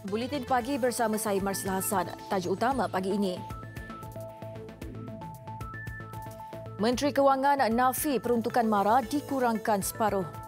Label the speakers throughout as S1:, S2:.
S1: Buletin Pagi bersama saya Marsila Hassan. Tajuk utama pagi ini. Menteri Kewangan nafi peruntukan MARA dikurangkan separuh.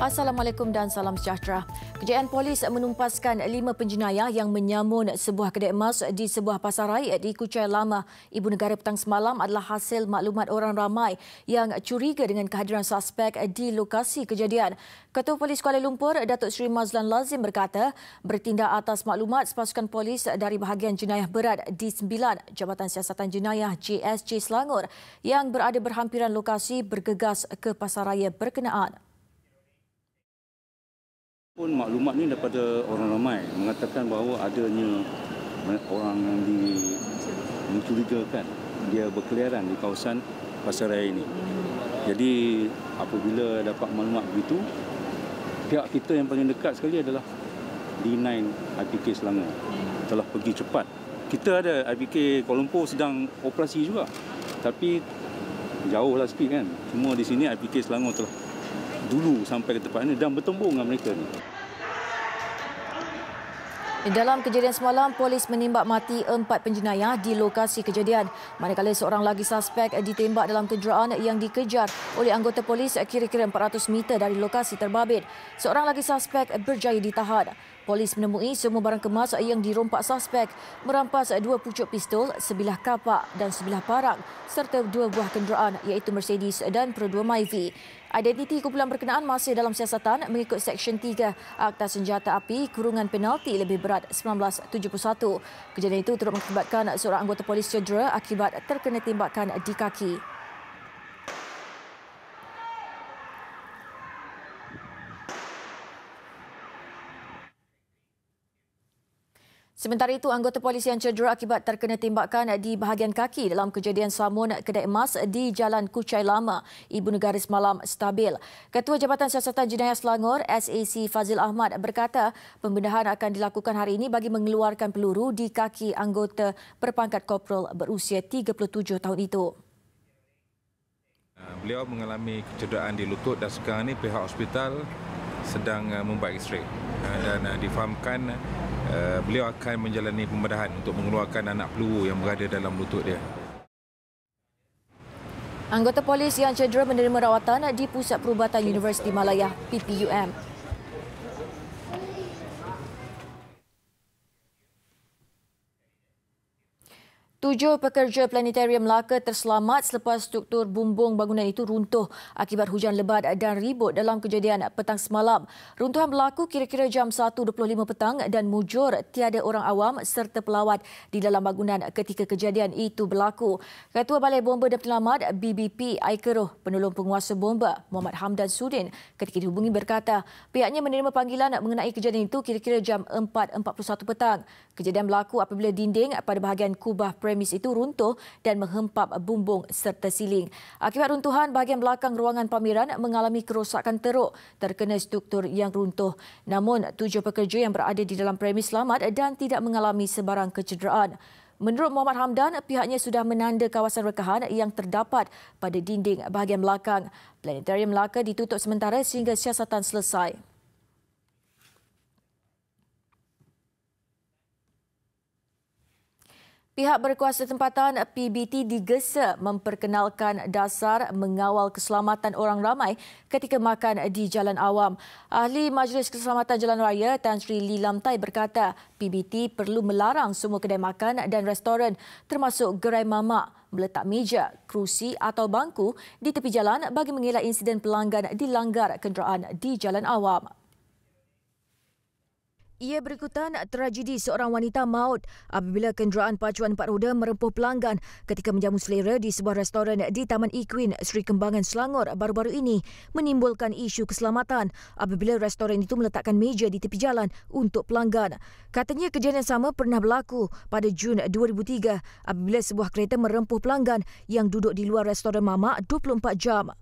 S1: Assalamualaikum dan salam sejahtera. Kejayaan polis menumpaskan 5 penjenayah yang menyamun sebuah kedai emas di sebuah pasarai di Kuchai Lama, Ibu Negara petang semalam adalah hasil maklumat orang ramai yang curiga dengan kehadiran suspek di lokasi kejadian. Ketua Polis Kuala Lumpur, Datuk Seri Mazlan Lazim berkata, bertindak atas maklumat pasukan polis dari bahagian jenayah berat di 9 Jabatan Siasatan Jenayah JSJ Selangor yang berada berhampiran lokasi bergegas ke pasaraya berkenaan.
S2: Pun maklumat ni daripada orang ramai mengatakan bahawa adanya orang yang mencurigakan dia berkeliaran di kawasan pasaraya ini. Jadi apabila dapat maklumat begitu, pihak kita yang paling dekat sekali adalah D9 IPK Selangor telah pergi cepat. Kita ada IPK Kuala Lumpur sedang operasi juga, tapi jauhlah sikit kan. Cuma di sini IPK Selangor telah dulu sampai ke tempat ini dan bertembung dengan mereka ni.
S1: Dalam kejadian semalam, polis menembak mati 4 penjenayah di lokasi kejadian, manakala seorang lagi suspek ditembak dalam kenderaan yang dikejar oleh anggota polis kira-kira 400 meter dari lokasi terbabit. Seorang lagi suspek berjaya ditahan. Polis menemui semua barang kemas yang dirompak suspek, merampas 2 pucuk pistol, sebilah kapak dan sebilah parang serta 2 buah kenderaan iaitu Mercedes dan Pro 2 Myvi. Identiti kumpulan berkenaan masih dalam siasatan mengikut Seksyen 3 Akta Senjata Api kurungan penalti lebih berat 1971. Kejadian itu turut mengakibatkan seorang anggota polis cedera akibat terkena tembakan di kaki. Sementara itu, anggota polis yang cedera akibat terkena tembakan di bahagian kaki dalam kejadian samun kedai emas di Jalan Kuchai Lama, Ibu Negara semalam stabil. Ketua Jabatan Siasatan Jenayah Selangor, SAC Fazil Ahmad berkata pembedahan akan dilakukan hari ini bagi mengeluarkan peluru di kaki anggota berpangkat korporal berusia 37 tahun itu.
S3: Beliau mengalami kecederaan di lutut dan sekarang ini pihak hospital sedang membuat X-ray dan difahamkan beliau akan menjalani pembedahan untuk mengeluarkan anak peluru yang berada dalam lutut dia.
S1: Anggota polis yang cedera menerima rawatan di Pusat Perubatan Universiti Malaya PPUM. 7 pekerja planetarium Melaka terselamat selepas struktur bumbung bangunan itu runtuh akibat hujan lebat dan ribut dalam kejadian petang semalam. Runtuhan berlaku kira-kira jam 1.25 petang dan mujur tiada orang awam serta pelawat di dalam bangunan ketika kejadian itu berlaku. Ketua Balai Bomba dan Penyelamat BBP Aikeroh, penolong penguasa bomba Muhammad Hamdan Sudin ketika dihubungi berkata pihaknya menerima panggilan mengenai kejadian itu kira-kira jam 4.41 petang. Kejadian berlaku apabila dinding pada bahagian kubah premis itu runtuh dan menghempap bumbung serta siling. Akibat runtuhan, bahagian belakang ruangan pameran mengalami kerosakan teruk terkena struktur yang runtuh. Namun, 7 pekerja yang berada di dalam premis selamat dan tidak mengalami sebarang kecederaan. Menurut Muhammad Hamdan, pihaknya sudah menanda kawasan rekahan yang terdapat pada dinding bahagian belakang. Planetarium Melaka ditutup sementara sehingga siasatan selesai. Pihak berkuasa tempatan PBT digesa memperkenalkan dasar mengawal keselamatan orang ramai ketika makan di jalan awam. Ahli Majlis Keselamatan Jalan Raya Tan Sri Lee Lamtai berkata PBT perlu melarang semua kedai makan dan restoran termasuk gerai mamak meletak meja, kerusi atau bangku di tepi jalan bagi mengelak insiden pelanggan dilanggar kenderaan di jalan awam. Ia berikutan tragedi seorang wanita maut apabila kenderaan pacuan 4 roda merempuh pelanggan ketika menjamu selera di sebuah restoran di Taman Equine Sri Kembangan, Selangor baru-baru ini, menimbulkan isu keselamatan apabila restoran itu meletakkan meja di tepi jalan untuk pelanggan. Katanya kejadian sama pernah berlaku pada Jun 2003 apabila sebuah kereta merempuh pelanggan yang duduk di luar restoran mamak 24 jam.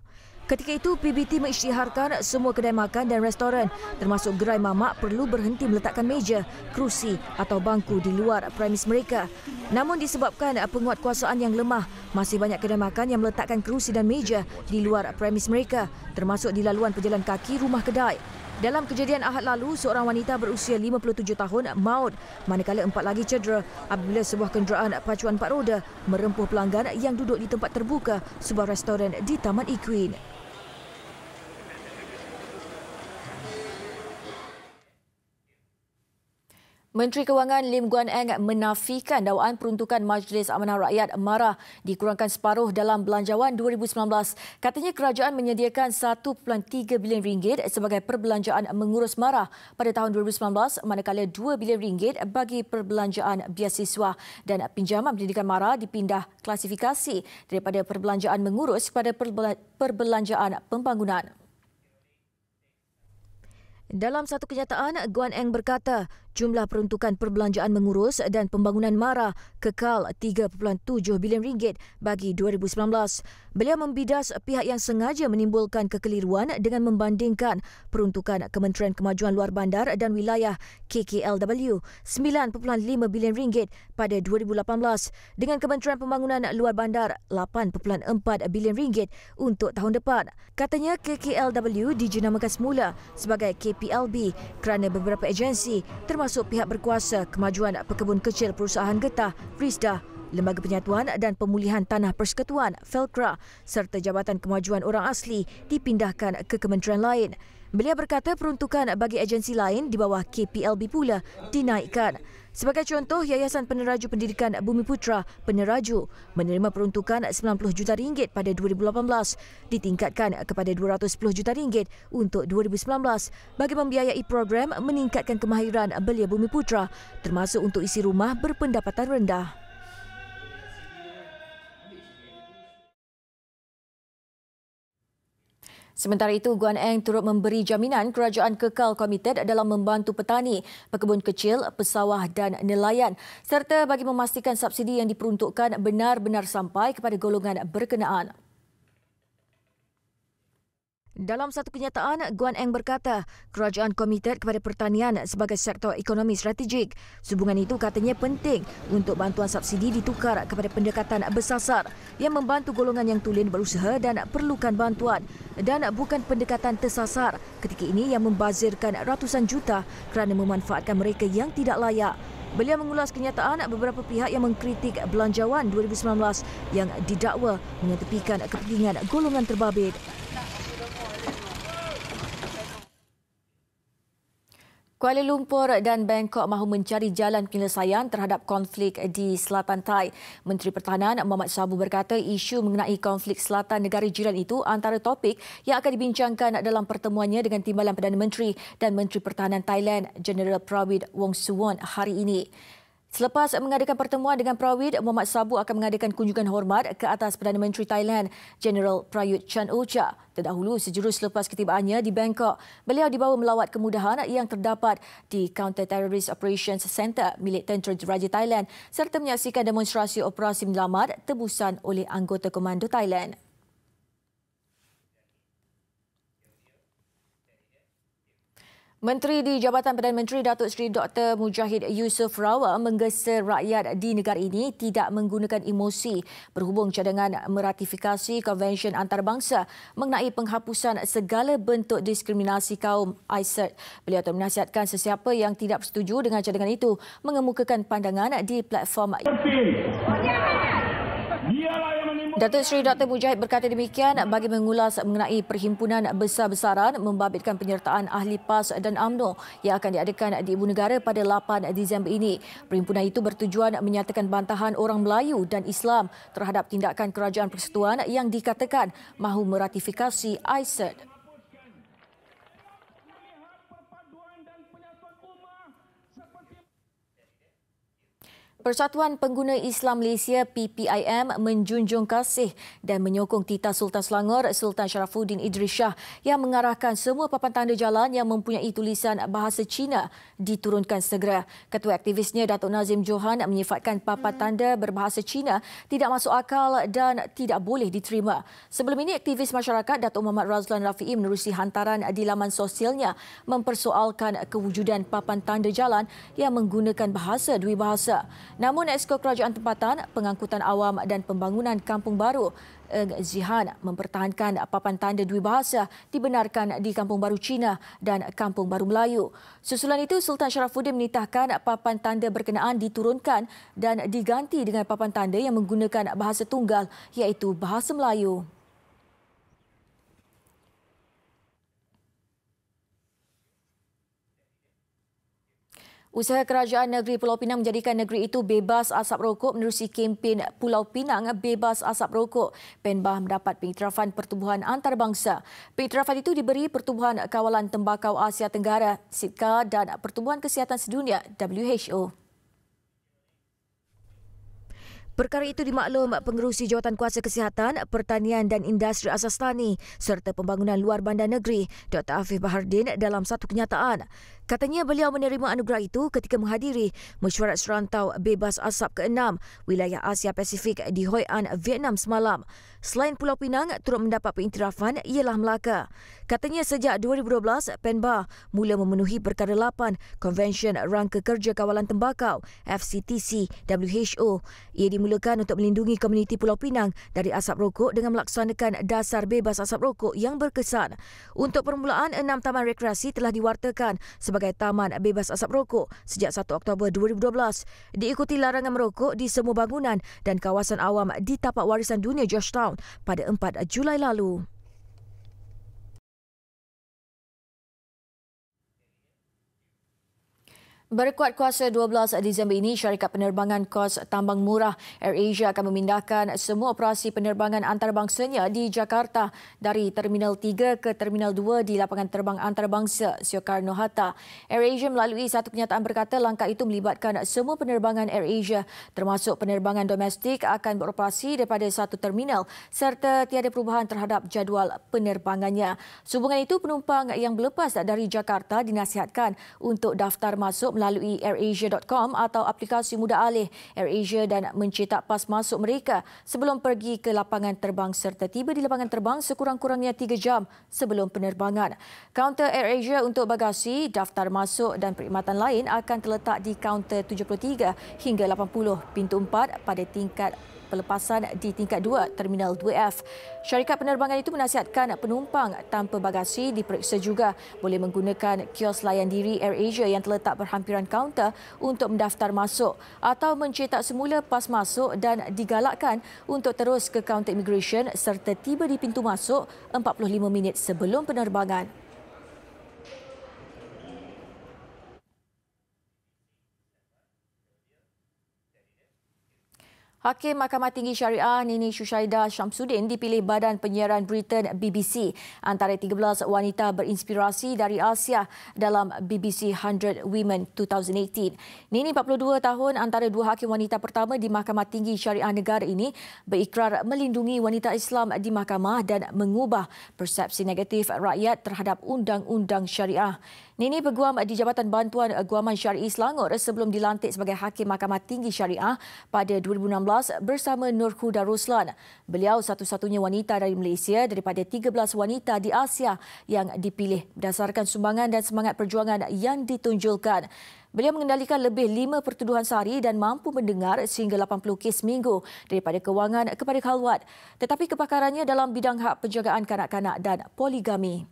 S1: Ketika itu, PBT mengisytiharkan semua kedai makan dan restoran termasuk gerai mamak perlu berhenti meletakkan meja, kerusi atau bangku di luar premis mereka. Namun disebabkan penguatkuasaan yang lemah, masih banyak kedai makan yang meletakkan kerusi dan meja di luar premis mereka, termasuk di laluan pejalan kaki rumah kedai. Dalam kejadian Ahad lalu, seorang wanita berusia 57 tahun maut manakala 4 lagi cedera apabila sebuah kenderaan pacuan 4 roda merempuh pelanggan yang duduk di tempat terbuka sebuah restoran di Taman Equine. Menteri Kewangan Lim Guan Eng menafikan dakwaan peruntukan Majlis Amanah Rakyat MARA dikurangkan separuh dalam Belanjawan 2019. Katanya kerajaan menyediakan 1.3 bilion ringgit sebagai perbelanjaan mengurus MARA pada tahun 2019 manakala 2 bilion ringgit bagi perbelanjaan biasiswa dan pinjaman pendidikan MARA dipindah klasifikasi daripada perbelanjaan mengurus kepada perbelanjaan pembangunan. Dalam satu kenyataan, Guan Eng berkata jumlah peruntukan perbelanjaan mengurus dan pembangunan MARA kekal 3.7 bilion ringgit bagi 2019. Beliau membidas pihak yang sengaja menimbulkan kekeliruan dengan membandingkan peruntukan Kementerian Kemajuan Luar Bandar dan Wilayah KKLW 9.5 bilion ringgit pada 2018 dengan Kementerian Pembangunan Luar Bandar 8.4 bilion ringgit untuk tahun depan. Katanya KKLW dijenamakan semula sebagai KPLB kerana beberapa agensi termasuk pihak berkuasa Kemajuan Pekebun Kecil Perusahaan Getah RISDA, Lembaga Penyatuan dan Pemulihan Tanah Persekutuan FELCRA serta Jabatan Kemajuan Orang Asli dipindahkan ke kementerian lain. Beliau berkata peruntukan bagi agensi lain di bawah KPLB pula dinaikkan. Sebagai contoh, Yayasan Peneraju Pendidikan Bumiputra Peneraju menerima peruntukan 90 juta ringgit pada 2018 ditingkatkan kepada 210 juta ringgit untuk 2019 bagi membiayai program meningkatkan kemahiran belia Bumiputra termasuk untuk isi rumah berpendapatan rendah. Sementara itu, Guan Eng turut memberi jaminan kerajaan kekal komited dalam membantu petani, pekebun kecil, pesawah dan nelayan serta bagi memastikan subsidi yang diperuntukkan benar-benar sampai kepada golongan berkenaan. Dalam satu kenyataan, Guan Eng berkata kerajaan komited kepada pertanian sebagai sektor ekonomi strategik. Sehubungan itu katanya penting untuk bantuan subsidi ditukar kepada pendekatan bersasar yang membantu golongan yang tulen berusaha dan perlukan bantuan dan bukan pendekatan tersasar ketika ini yang membazirkan ratusan juta kerana memanfaatkan mereka yang tidak layak. Beliau mengulas kenyataan beberapa pihak yang mengkritik Belanjawan 2019 yang didakwa mengetepikan kepentingan golongan terbabit. Kuala Lumpur dan Bangkok mahu mencari jalan penyelesaian terhadap konflik di Selatan Thai. Menteri Pertahanan Mohammad Sabu berkata isu mengenai konflik selatan negara jiran itu antara topik yang akan dibincangkan dalam pertemuannya dengan Timbalan Perdana Menteri dan Menteri Pertahanan Thailand Jeneral Prawit Wongsuwon hari ini. Selepas mengadakan pertemuan dengan Prawit, Mohammad Sabu akan mengadakan kunjungan hormat ke atas Perdana Menteri Thailand, Jeneral Prayut Chan-o-cha. Terdahulu, sejurus selepas ketibaannya di Bangkok, beliau dibawa melawat kemudahan yang terdapat di Counter Terrorist Operations Centre milik Tentera Diraja Thailand serta menyaksikan demonstrasi operasi menyelamat tebusan oleh anggota komando Thailand. Menteri di Jabatan Perdana Menteri Datuk Seri Dr. Mujahid Yusof Rawal menggesa rakyat di negara ini tidak menggunakan emosi berhubung cadangan meratifikasi Konvensyen Antarabangsa mengenai penghapusan segala bentuk diskriminasi kaum ICERT. Beliau menasihatkan sesiapa yang tidak bersetuju dengan cadangan itu mengemukakan pandangan di platform. Datuk Seri Dr. Mujahid berkata demikian bagi mengulas mengenai perhimpunan besar-besaran membabitkan penyertaan ahli PAS dan UMNO yang akan diadakan di Ibu Negara pada 8 Disember ini. Perhimpunan itu bertujuan menyatakan bantahan orang Melayu dan Islam terhadap tindakan Kerajaan Persekutuan yang dikatakan mahu meratifikasi ICERT. Persatuan Pengguna Islam Malaysia PPIM menjunjung kasih dan menyokong Titah Sultan Selangor Sultan Sharafuddin Idris Shah yang mengarahkan semua papan tanda jalan yang mempunyai tulisan bahasa Cina diturunkan segera. Ketua aktivisnya Datuk Nazim Johan menyifatkan papan tanda berbahasa Cina tidak masuk akal dan tidak boleh diterima. Sebelum ini, aktivis masyarakat Datuk Muhammad Razlan Rafi'i menerusi hantaran di laman sosialnya mempersoalkan kewujudan papan tanda jalan yang menggunakan bahasa dwibahasa. Namun, Exco Kerajaan Tempatan, Pengangkutan Awam dan Pembangunan Kampung Baru Zihan mempertahankan papan tanda dwibahasa dibenarkan di Kampung Baru Cina dan Kampung Baru Melayu. Susulan itu, Sultan Sharafuddin menitahkan papan tanda berkenaan diturunkan dan diganti dengan papan tanda yang menggunakan bahasa tunggal iaitu bahasa Melayu. Usaha Kerajaan Negeri Pulau Pinang menjadikan negeri itu bebas asap rokok menerusi kempen Pulau Pinang Bebas Asap Rokok. PENBAH mendapat pengiktirafan Pertubuhan Antarabangsa. Pengiktirafan itu diberi Pertubuhan Kawalan Tembakau Asia Tenggara (SITKA) dan Pertubuhan Kesihatan Sedunia (WHO). Perkara itu dimaklum Pengerusi Jawatankuasa Kesihatan, Pertanian dan Industri Asas Tani serta Pembangunan Luar Bandar Negeri, Dr. Afif Bahardin dalam satu kenyataan. Katanya beliau menerima anugerah itu ketika menghadiri Mesyuarat Serantau Bebas Asap ke-6 wilayah Asia Pasifik di Hoi An, Vietnam semalam. Selain Pulau Pinang, turut mendapat pengiktirafan ialah Melaka. Katanya sejak 2012, PENBAH mula memenuhi perkara 8 Konvensyen Rangka Kerja Kawalan Tembakau FCTC WHO. Ia dimulakan untuk melindungi komuniti Pulau Pinang dari asap rokok dengan melaksanakan dasar bebas asap rokok yang berkesan. Untuk permulaan, 6 taman rekreasi telah diwartakan sebagai taman bebas asap rokok sejak 1 Oktober 2012. Diikuti larangan merokok di semua bangunan dan kawasan awam di Tapak Warisan Dunia Georgetown pada 4 Julai lalu. Berkuat kuasa 12 Disember ini, syarikat penerbangan kos tambang murah AirAsia akan memindahkan semua operasi penerbangan antarabangsanya di Jakarta dari Terminal 3 ke Terminal 2 di Lapangan Terbang Antarabangsa Soekarno-Hatta. AirAsia melalui satu kenyataan berkata langkah itu melibatkan semua penerbangan AirAsia termasuk penerbangan domestik akan beroperasi daripada satu terminal serta tiada perubahan terhadap jadual penerbangannya. Sehubungan itu, penumpang yang berlepas dari Jakarta dinasihatkan untuk daftar masuk melalui airasia.com atau aplikasi mudah alih AirAsia dan mencetak pas masuk mereka sebelum pergi ke lapangan terbang serta tiba di lapangan terbang sekurang-kurangnya 3 jam sebelum penerbangan. Kaunter AirAsia untuk bagasi, daftar masuk dan perkhidmatan lain akan terletak di kaunter 73 hingga 80 pintu 4 pada tingkat pelepasan di tingkat 2 Terminal 2F. Syarikat penerbangan itu menasihatkan penumpang tanpa bagasi diperiksa juga boleh menggunakan kios layan diri AirAsia yang terletak berhampiran kaunter untuk mendaftar masuk atau mencetak semula pas masuk dan digalakkan untuk terus ke kaunter immigration serta tiba di pintu masuk 45 minit sebelum penerbangan. Hakim Mahkamah Tinggi Syariah Nini Syushaidah Syamsuddin dipilih Badan Penyiaran Britain BBC antara 13 wanita berinspirasi dari Asia dalam BBC 100 Women 2018. Nini 42 tahun antara dua hakim wanita pertama di Mahkamah Tinggi Syariah negara ini berikrar melindungi wanita Islam di mahkamah dan mengubah persepsi negatif rakyat terhadap undang-undang syariah. Nini berguam di Jabatan Bantuan Guaman Syar'i Selangor sebelum dilantik sebagai Hakim Mahkamah Tinggi Syariah pada 2016 bersama Nur Huda Ruslan. Beliau satu-satunya wanita dari Malaysia daripada 13 wanita di Asia yang dipilih berdasarkan sumbangan dan semangat perjuangan yang ditunjulkan. Beliau mengendalikan lebih 5 pertuduhan sehari dan mampu mendengar sehingga 80 kes minggu daripada kewangan kepada khalwat. Tetapi kepakarannya dalam bidang hak penjagaan kanak-kanak dan poligami.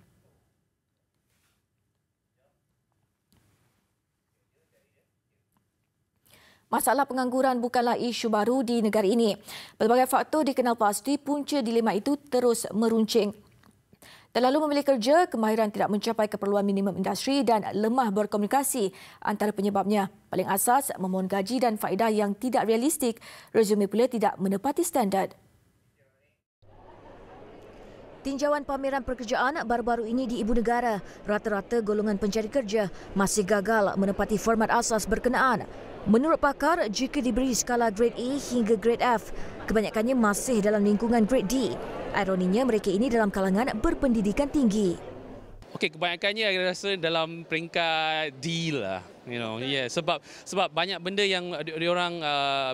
S1: Masalah pengangguran bukanlah isu baru di negara ini. Pelbagai faktor dikenal pasti punca dilema itu terus meruncing. Terlalu memilih kerja, kemahiran tidak mencapai keperluan minimum industri dan lemah berkomunikasi antara penyebabnya. Paling asas, memohon gaji dan faedah yang tidak realistik. Resume pula tidak menepati standard. Tinjauan pameran pekerjaan baru-baru ini di Ibu Negara, rata-rata golongan pencari kerja masih gagal menepati format asas berkenaan. Menurut pakar, jika diberi skala grade A hingga grade F, kebanyakannya masih dalam lingkungan grade D. Ironinya mereka ini dalam kalangan berpendidikan tinggi.
S4: Okey, kebanyakannya saya rasa dalam peringkat D lah, sebab banyak benda yang diorang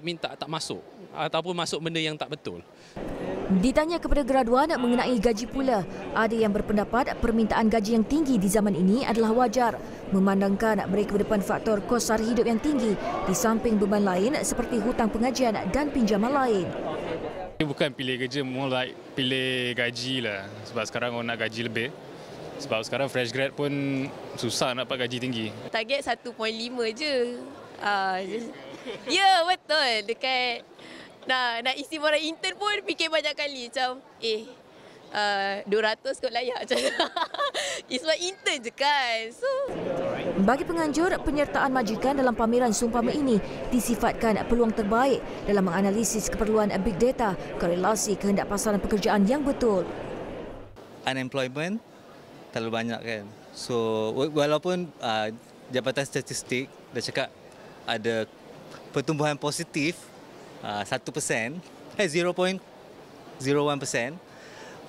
S4: minta tak masuk ataupun masuk benda yang tak betul.
S1: Ditanya kepada graduan mengenai gaji pula, ada yang berpendapat permintaan gaji yang tinggi di zaman ini adalah wajar memandangkan mereka berdepan faktor kos sara hidup yang tinggi di samping beban lain seperti hutang pengajian dan pinjaman lain.
S5: Bukan pilih kerja, more like pilih gaji lah, sebab sekarang orang nak gaji lebih. Sebab sekarang fresh grad pun susah nak dapat gaji tinggi.
S6: Target 1.5 je. Ya, betul. Dekat nak isi orang intern pun fikir banyak kali macam 200 kot layak macam sebab intern je kan. So
S1: bagi penganjur, penyertaan majikan dalam pameran seumpama ini disifatkan peluang terbaik dalam menganalisis keperluan big data, korelasi kehendak pasaran pekerjaan yang betul.
S7: Unemployment terlalu banyak kan. So walaupun Jabatan Statistik dah cakap ada pertumbuhan positif 1%, 0.01%,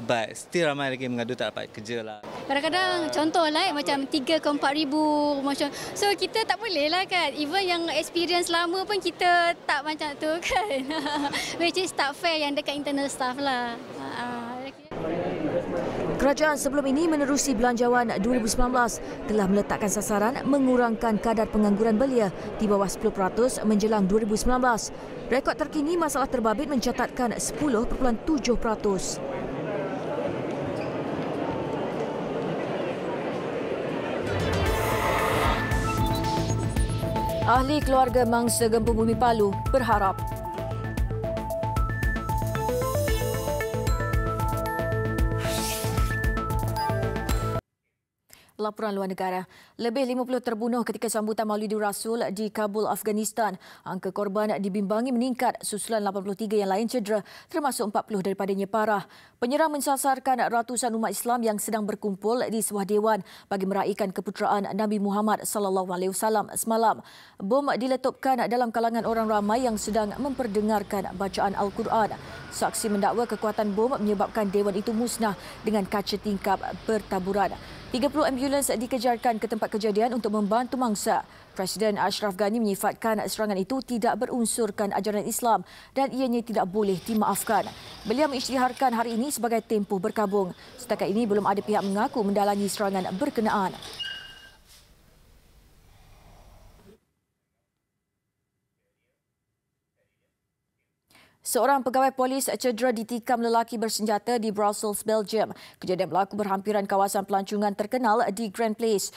S7: but still ramai lagi mengadu tak dapat kerja lah.
S8: Kadang-kadang contoh lah macam 3 ke 4 ribu macam. So kita tak boleh lah kan. Even yang experience lama pun kita tak macam tu kan. Which is tak fair yang dekat internal staff lah.
S1: Kerajaan sebelum ini menerusi Belanjawan 2019 telah meletakkan sasaran mengurangkan kadar pengangguran belia di bawah 10% menjelang 2019. Rekod terkini masalah terbabit mencatatkan 10.7%. Ahli keluarga mangsa gempa bumi Palu berharap laporan luar negara. Lebih 50 terbunuh ketika sambutan Maulidur Rasul di Kabul, Afghanistan. Angka korban dibimbangi meningkat susulan 83 yang lain cedera, termasuk 40 daripadanya parah. Penyerang mensasarkan ratusan umat Islam yang sedang berkumpul di sebuah dewan bagi meraihkan keputeraan Nabi Muhammad SAW semalam. Bom diletupkan dalam kalangan orang ramai yang sedang memperdengarkan bacaan Al-Quran. Saksi mendakwa kekuatan bom menyebabkan dewan itu musnah dengan kaca tingkap bertaburan. 30 ambulans dikejarkan ke tempat kejadian untuk membantu mangsa. Presiden Ashraf Ghani menyifatkan serangan itu tidak berunsurkan ajaran Islam dan ianya tidak boleh dimaafkan. Beliau mengisytiharkan hari ini sebagai tempoh berkabung. Setakat ini belum ada pihak mengaku mendalangi serangan berkenaan. Seorang pegawai polis cedera ditikam lelaki bersenjata di Brussels, Belgium. Kejadian berlaku berhampiran kawasan pelancongan terkenal di Grand Place.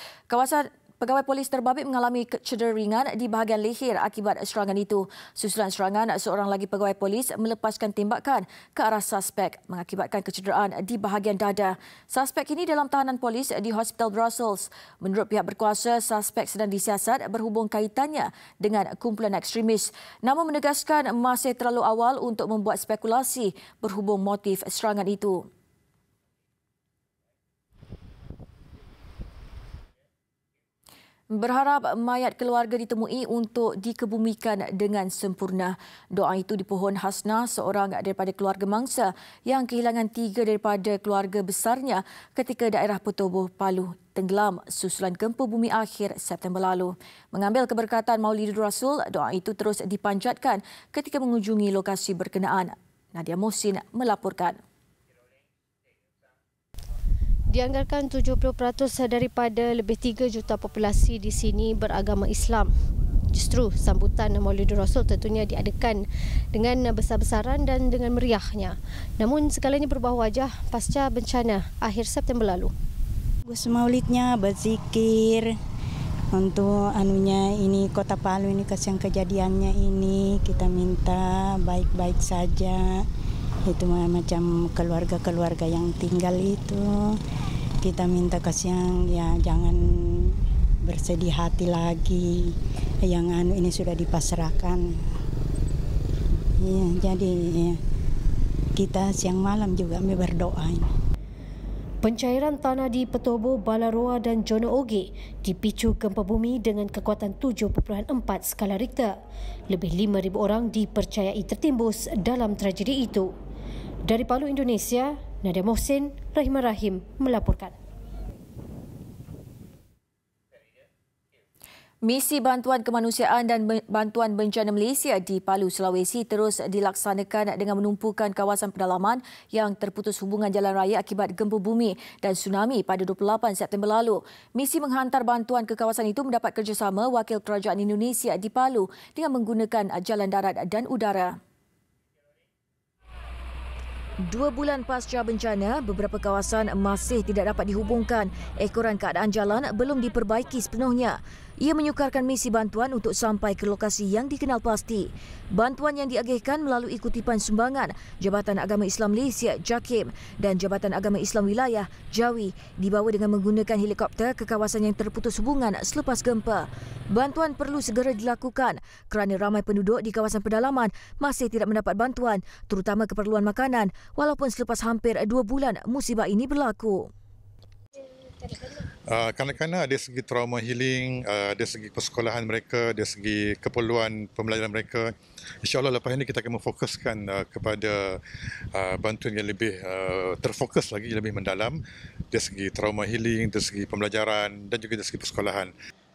S1: Pegawai polis terbabit mengalami cedera ringan di bahagian leher akibat serangan itu. Susulan serangan, seorang lagi pegawai polis melepaskan tembakan ke arah suspek mengakibatkan kecederaan di bahagian dada. Suspek ini dalam tahanan polis di Hospital Brussels. Menurut pihak berkuasa, suspek sedang disiasat berhubung kaitannya dengan kumpulan ekstremis. Namun menegaskan masih terlalu awal untuk membuat spekulasi berhubung motif serangan itu. Berharap mayat keluarga ditemui untuk dikebumikan dengan sempurna. Doa itu dipohon Hasna, seorang daripada keluarga mangsa yang kehilangan 3 daripada keluarga besarnya ketika daerah Petobo, Palu tenggelam susulan gempa bumi akhir September lalu. Mengambil keberkatan Maulidur Rasul, doa itu terus dipanjatkan ketika mengunjungi lokasi berkenaan. Nadia Mohsin melaporkan.
S9: Dianggarkan 70% daripada lebih 3 juta populasi di sini beragama Islam. Justru sambutan Maulidur Rasul tentunya diadakan dengan besar-besaran dan dengan meriahnya. Namun segalanya berubah wajah pasca bencana akhir September lalu.
S10: Maulidnya berzikir untuk ini Kota Palu ini kesian kejadiannya ini, kita minta baik-baik saja. Itu macam keluarga-keluarga yang tinggal itu kita minta kasihan ya, jangan bersedih hati lagi, yang ini sudah dipasrahkan ya, jadi ya, kita siang malam juga berdoa.
S9: Pencairan tanah di Petobo, Balaroa dan Jono Oge dipicu gempa bumi dengan kekuatan 7.4 skala Richter. Lebih 5,000 orang dipercayai tertimbus dalam tragedi itu. Dari Palu, Indonesia, Nadia Mohsin, Rahimah Rahim melaporkan.
S1: Misi Bantuan Kemanusiaan dan Bantuan Bencana Malaysia di Palu, Sulawesi terus dilaksanakan dengan menumpukan kawasan pedalaman yang terputus hubungan jalan raya akibat gempa bumi dan tsunami pada 28 September lalu. Misi menghantar bantuan ke kawasan itu mendapat kerjasama Wakil Kerajaan Indonesia di Palu dengan menggunakan jalan darat dan udara. 2 bulan pasca bencana, beberapa kawasan masih tidak dapat dihubungkan. Ekoran keadaan jalan belum diperbaiki sepenuhnya. Ia menyukarkan misi bantuan untuk sampai ke lokasi yang dikenal pasti. Bantuan yang diagihkan melalui kutipan sumbangan Jabatan Agama Islam Malaysia JAKIM dan Jabatan Agama Islam Wilayah JAWI dibawa dengan menggunakan helikopter ke kawasan yang terputus hubungan selepas gempa. Bantuan perlu segera dilakukan kerana ramai penduduk di kawasan pedalaman masih tidak mendapat bantuan, terutama keperluan makanan, walaupun selepas hampir 2 bulan musibah ini berlaku.
S11: Kanak-kanak dari segi trauma healing, dari segi persekolahan mereka, dari segi keperluan pembelajaran mereka, insya-Allah lepas ini kita akan memfokuskan kepada bantuan yang lebih terfokus lagi, lebih mendalam dari segi trauma healing, dari segi pembelajaran dan juga dari segi persekolahan.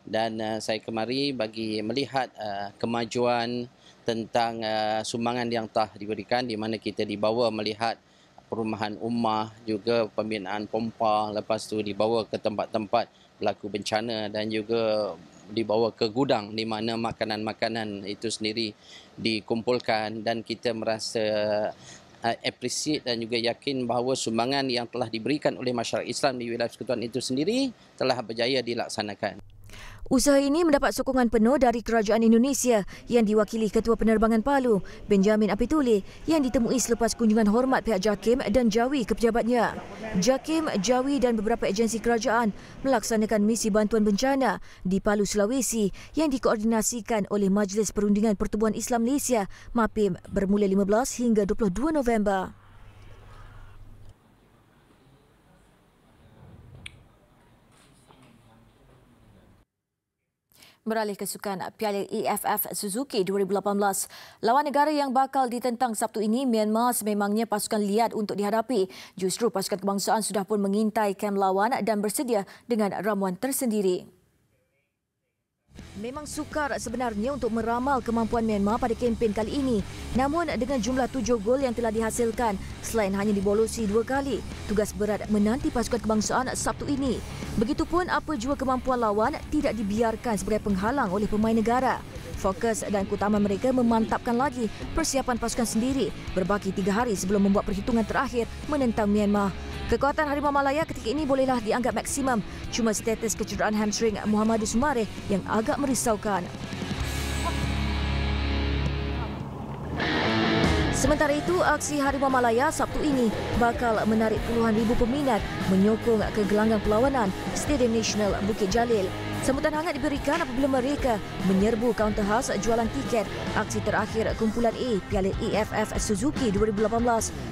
S12: Dan saya kemari bagi melihat kemajuan tentang sumbangan yang telah diberikan, di mana kita dibawa melihat perumahan ummah, juga pembinaan pompa, lepas tu dibawa ke tempat-tempat berlaku bencana dan juga dibawa ke gudang di mana makanan-makanan itu sendiri dikumpulkan, dan kita merasa appreciate dan juga yakin bahawa sumbangan yang telah diberikan oleh masyarakat Islam di wilayah persekutuan itu sendiri telah berjaya dilaksanakan.
S1: Usaha ini mendapat sokongan penuh dari Kerajaan Indonesia yang diwakili Ketua Penerbangan Palu, Benjamin Apituli, yang ditemui selepas kunjungan hormat pihak JAKIM dan JAWI ke pejabatnya. JAKIM, JAWI dan beberapa agensi kerajaan melaksanakan misi bantuan bencana di Palu, Sulawesi yang dikoordinasikan oleh Majlis Perundingan Pertubuhan Islam Malaysia MAPIM bermula 15 hingga 22 November. Beralih ke sukan Piala EFF Suzuki 2018. Lawan negara yang bakal ditentang Sabtu ini, Myanmar sememangnya pasukan liat untuk dihadapi. Justru pasukan kebangsaan sudah pun mengintai kem lawan dan bersedia dengan ramuan tersendiri. Memang sukar sebenarnya untuk meramal kemampuan Myanmar pada kempen kali ini. Namun dengan jumlah 7 gol yang telah dihasilkan, selain hanya dibolosi 2 kali, tugas berat menanti pasukan kebangsaan Sabtu ini. Begitupun apa jua kemampuan lawan tidak dibiarkan sebagai penghalang oleh pemain negara. Fokus dan keutamaan mereka memantapkan lagi persiapan pasukan sendiri berbaki 3 hari sebelum membuat perhitungan terakhir menentang Myanmar. Kekuatan Harimau Malaya ketika ini bolehlah dianggap maksimum, cuma status kecederaan hamstring Muhammad Sumareh yang agak merisaukan. Sementara itu, aksi Harimau Malaya Sabtu ini bakal menarik puluhan ribu peminat menyokong ke gelanggang perlawanan Stadium Nasional Bukit Jalil. Sambutan hangat diberikan apabila mereka menyerbu kaunter khas jualan tiket aksi terakhir kumpulan A Piala EFF Suzuki 2018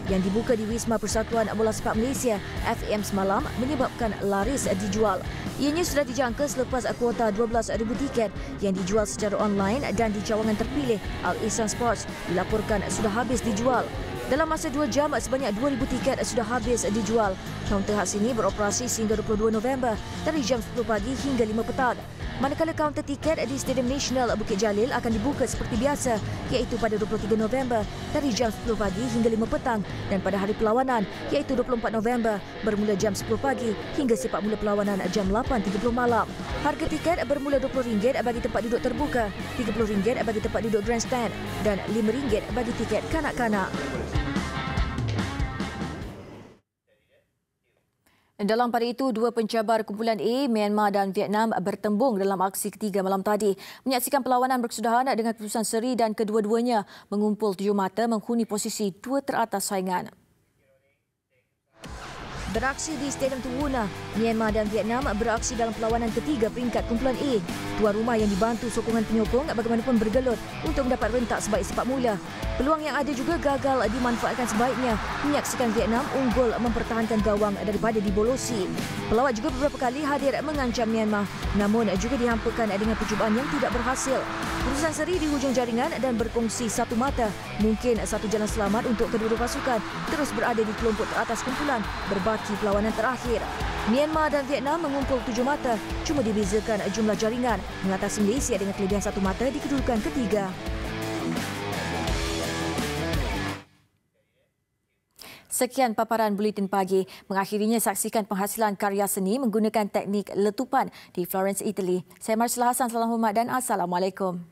S1: yang dibuka di Wisma Persatuan Bola Sepak Malaysia FAM semalam menyebabkan laris dijual. Ianya sudah dijangka selepas kuota 12,000 tiket yang dijual secara online dan di cawangan terpilih Al Ihsan Sports dilaporkan sudah habis dijual. Dalam masa 2 jam, sebanyak 2,000 tiket sudah habis dijual. Kaunter khas ini beroperasi sehingga 22 November dari jam 10 pagi hingga 5 petang. Manakala kaunter tiket di Stadium Nasional Bukit Jalil akan dibuka seperti biasa, iaitu pada 23 November dari jam 10 pagi hingga 5 petang dan pada hari perlawanan iaitu 24 November bermula jam 10 pagi hingga sepak mula perlawanan jam 8.30 malam. Harga tiket bermula RM20 bagi tempat duduk terbuka, RM30 bagi tempat duduk grandstand dan RM5 bagi tiket kanak-kanak. Dalam pada itu, 2 pencabar kumpulan A, Myanmar dan Vietnam bertembung dalam aksi ketiga malam tadi. Menyaksikan perlawanan berkesudahan dengan keputusan seri dan kedua-duanya mengumpul 7 mata menghuni posisi 2 teratas saingan. beraksi di Stadium Tuwuna. Myanmar dan Vietnam beraksi dalam perlawanan ketiga peringkat kumpulan A. Tuan rumah yang dibantu sokongan penyokong bagaimanapun bergelut untuk mendapat rentak sebaik sepak mula. Peluang yang ada juga gagal dimanfaatkan sebaiknya, menyaksikan Vietnam unggul mempertahankan gawang daripada dibolosi. Pelawat juga beberapa kali hadir mengancam Myanmar, namun juga dihampakan dengan percubaan yang tidak berhasil. Keputusan seri di hujung jaringan dan berkongsi satu mata. Mungkin satu jalan selamat untuk kedua-dua pasukan terus berada di kelompok teratas kumpulan berbaki perlawanan terakhir. Myanmar dan Vietnam mengumpul 7 mata, cuma dibezakan jumlah jaringan, mengatasi Malaysia dengan kelebihan 1 mata di kedudukan ketiga. Sekian paparan Buletin Pagi. Mengakhirinya, saksikan penghasilan karya seni menggunakan teknik letupan di Florence, Italy. Saya Marcella Hassan, salam hormat dan Assalamualaikum.